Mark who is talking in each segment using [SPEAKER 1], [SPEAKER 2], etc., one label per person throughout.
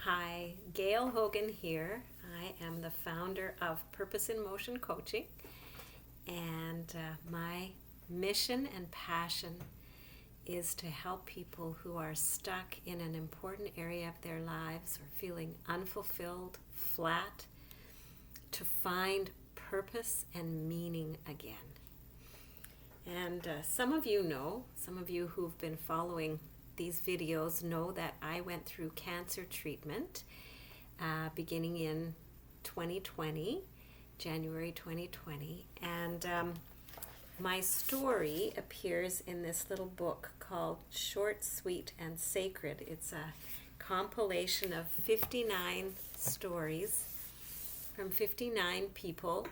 [SPEAKER 1] Hi, Gail Hogan here. I am the founder of Purpose in Motion Coaching, and my mission and passion is to help people who are stuck in an important area of their lives or feeling unfulfilled, flat, to find purpose and meaning again. And some of you who've been following these videos know that I went through cancer treatment beginning in 2020, January 2020. And my story appears in this little book called Short, Sweet, and Sacred. It's a compilation of 59 stories from 59 people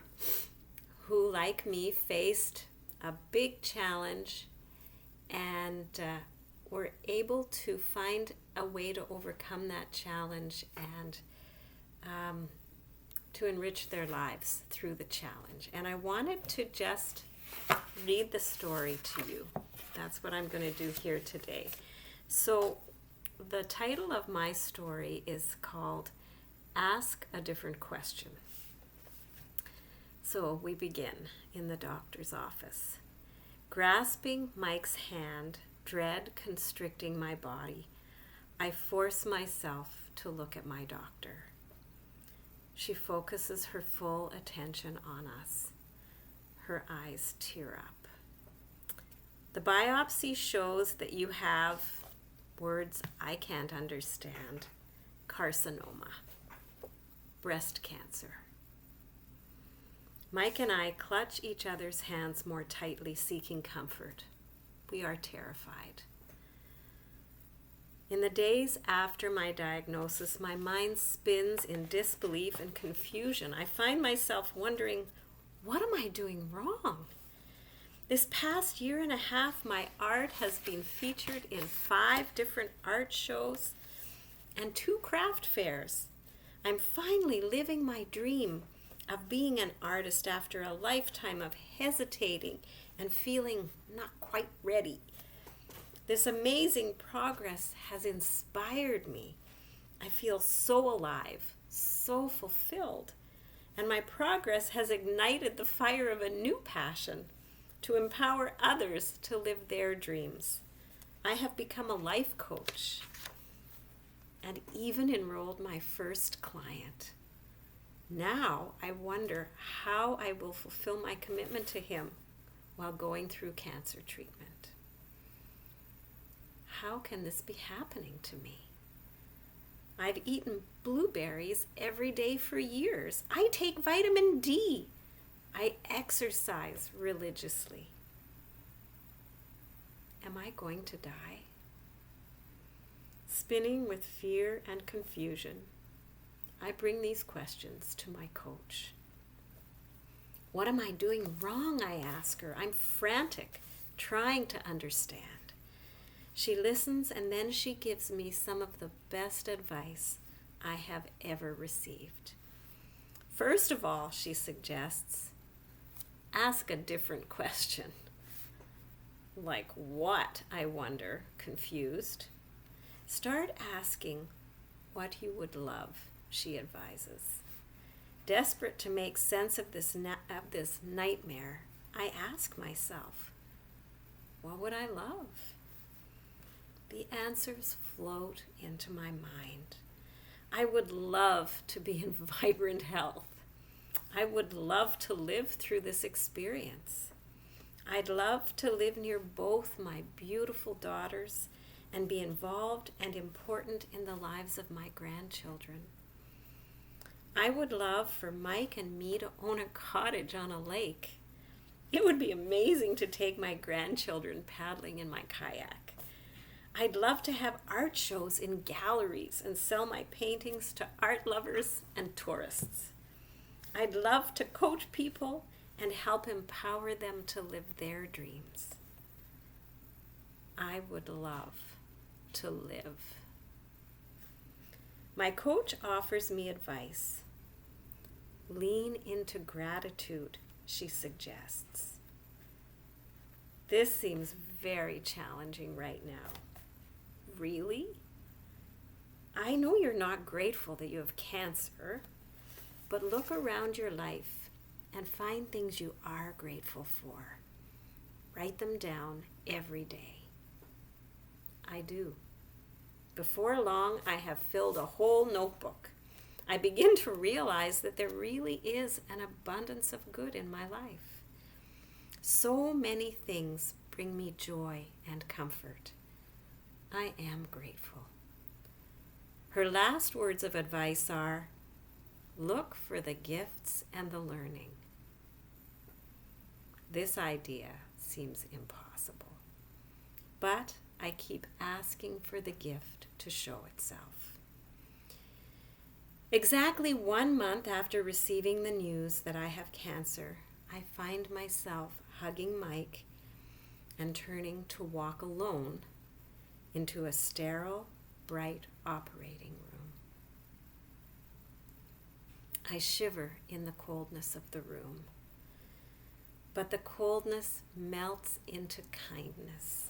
[SPEAKER 1] who, like me, faced a big challenge and were able to find a way to overcome that challenge and to enrich their lives through the challenge. And I wanted to just read the story to you. That's what I'm going to do here today. So the title of my story is called Ask a Different Question. So we begin in the doctor's office. Grasping Mike's hand, dread constricting my body, I force myself to look at my doctor. She focuses her full attention on us. Her eyes tear up. The biopsy shows that you have, words I can't understand, carcinoma, breast cancer. Mike and I clutch each other's hands more tightly, seeking comfort. We are terrified. In the days after my diagnosis, my mind spins in disbelief and confusion. I find myself wondering, what am I doing wrong? This past year and a half, my art has been featured in 5 different art shows and 2 craft fairs. I'm finally living my dream of being an artist after a lifetime of hesitating and feeling not quite ready. This amazing progress has inspired me. I feel so alive, so fulfilled, and my progress has ignited the fire of a new passion to empower others to live their dreams. I have become a life coach and even enrolled my first client. Now I wonder how I will fulfill my commitment to him while going through cancer treatment. How can this be happening to me? I've eaten blueberries every day for years. I take vitamin D. I exercise religiously. Am I going to die? Spinning with fear and confusion, I bring these questions to my coach. What am I doing wrong? I ask her. I'm frantic, trying to understand. She listens, and then she gives me some of the best advice I have ever received. First of all, she suggests, ask a different question. Like what, I wonder, confused. Start asking what you would love, she advises. Desperate to make sense of this nightmare, I ask myself, what would I love? The answers float into my mind. I would love to be in vibrant health. I would love to live through this experience. I'd love to live near both my beautiful daughters and be involved and important in the lives of my grandchildren. I would love for Mike and me to own a cottage on a lake. It would be amazing to take my grandchildren paddling in my kayak. I'd love to have art shows in galleries and sell my paintings to art lovers and tourists. I'd love to coach people and help empower them to live their dreams. I would love to live. My coach offers me advice. Lean into gratitude, she suggests. This seems very challenging right now. Really? I know you're not grateful that you have cancer, but look around your life and find things you are grateful for. Write them down every day. I do. Before long, I have filled a whole notebook. I begin to realize that there really is an abundance of good in my life. So many things bring me joy and comfort. I am grateful. Her last words of advice are, look for the gifts and the learning. This idea seems impossible, but I keep asking for the gift to show itself. Exactly 1 month after receiving the news that I have cancer, I find myself hugging Mike and turning to walk alone into a sterile, bright operating room. I shiver in the coldness of the room, but the coldness melts into kindness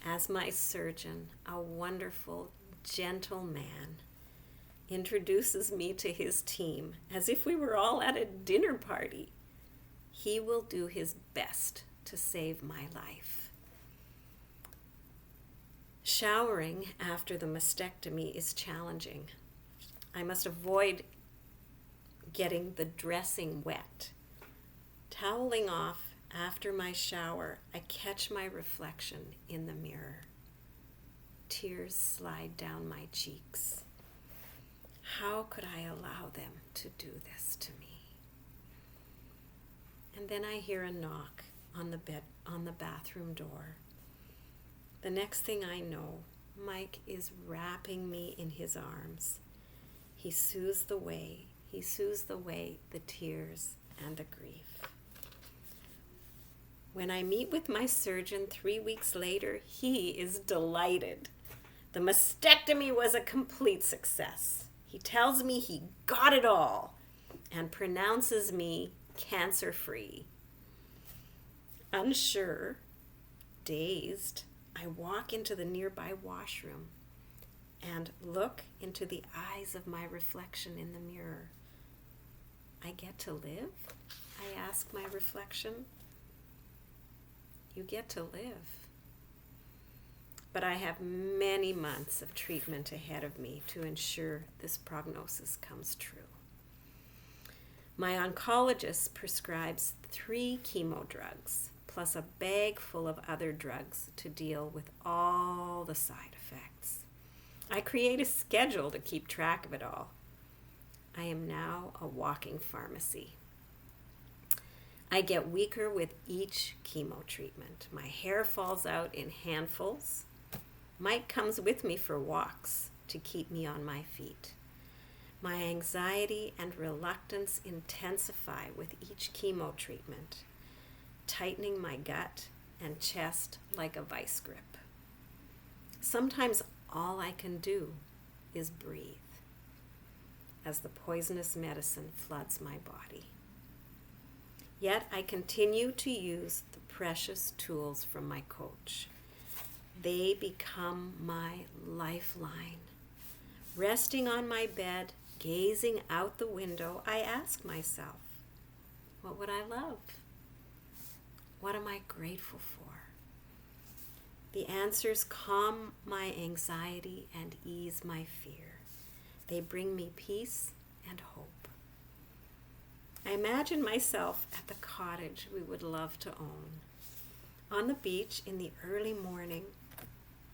[SPEAKER 1] as my surgeon, a wonderful, gentle man, introduces me to his team as if we were all at a dinner party. He will do his best to save my life. Showering after the mastectomy is challenging. I must avoid getting the dressing wet. Toweling off after my shower, I catch my reflection in the mirror. Tears slide down my cheeks. How could I allow them to do this to me? And then I hear a knock on the bathroom door. The next thing I know, Mike is wrapping me in his arms. He soothes the way the tears and the grief. When I meet with my surgeon 3 weeks later, he is delighted. The mastectomy was a complete success. He tells me he got it all and pronounces me cancer-free. Unsure, dazed, I walk into the nearby washroom and look into the eyes of my reflection in the mirror. I get to live? I ask my reflection. You get to live. But I have many months of treatment ahead of me to ensure this prognosis comes true. My oncologist prescribes 3 chemo drugs, plus a bag full of other drugs to deal with all the side effects. I create a schedule to keep track of it all. I am now a walking pharmacy. I get weaker with each chemo treatment. My hair falls out in handfuls. Mike comes with me for walks to keep me on my feet. My anxiety and reluctance intensify with each chemo treatment, tightening my gut and chest like a vice grip. Sometimes all I can do is breathe as the poisonous medicine floods my body. Yet I continue to use the precious tools from my coach. They become my lifeline. Resting on my bed, gazing out the window, I ask myself, what would I love? What am I grateful for? The answers calm my anxiety and ease my fear. They bring me peace and hope. I imagine myself at the cottage we would love to own. On the beach in the early morning,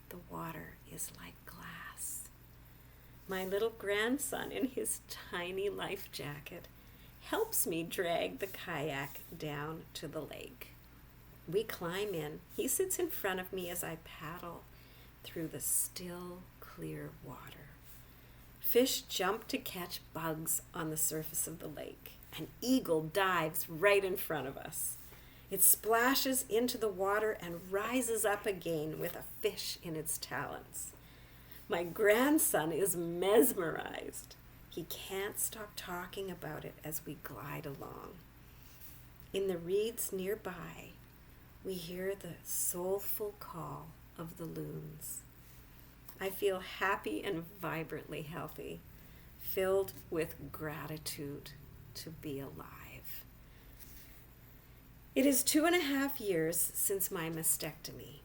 [SPEAKER 1] the water is like glass. My little grandson in his tiny life jacket helps me drag the kayak down to the lake. We climb in. He sits in front of me as I paddle through the still, clear water. Fish jump to catch bugs on the surface of the lake. An eagle dives right in front of us. It splashes into the water and rises up again with a fish in its talons. My grandson is mesmerized. He can't stop talking about it as we glide along. In the reeds nearby, we hear the soulful call of the loons. I feel happy and vibrantly healthy, filled with gratitude to be alive. It is 2.5 years since my mastectomy.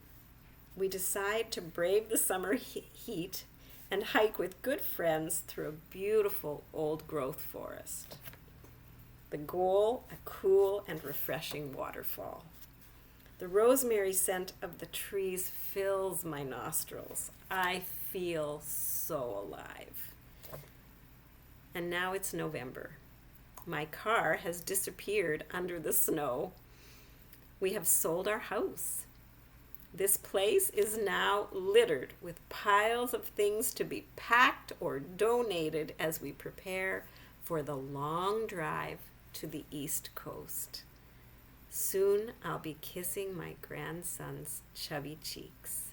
[SPEAKER 1] We decide to brave the summer heat and hike with good friends through a beautiful old growth forest. The goal, a cool and refreshing waterfall. The rosemary scent of the trees fills my nostrils. I feel so alive. And now it's November. My car has disappeared under the snow. We have sold our house. This place is now littered with piles of things to be packed or donated as we prepare for the long drive to the East Coast. Soon I'll be kissing my grandson's chubby cheeks.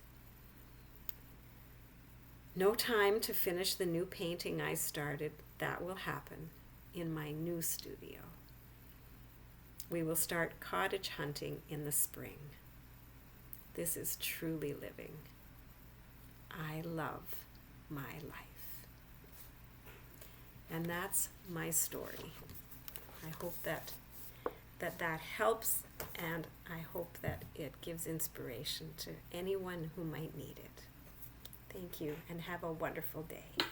[SPEAKER 1] No time to finish the new painting I started. That will happen in my new studio. We will start cottage hunting in the spring. This is truly living. I love my life. And that's my story. I hope that helps, and I hope that it gives inspiration to anyone who might need it. Thank you, and have a wonderful day.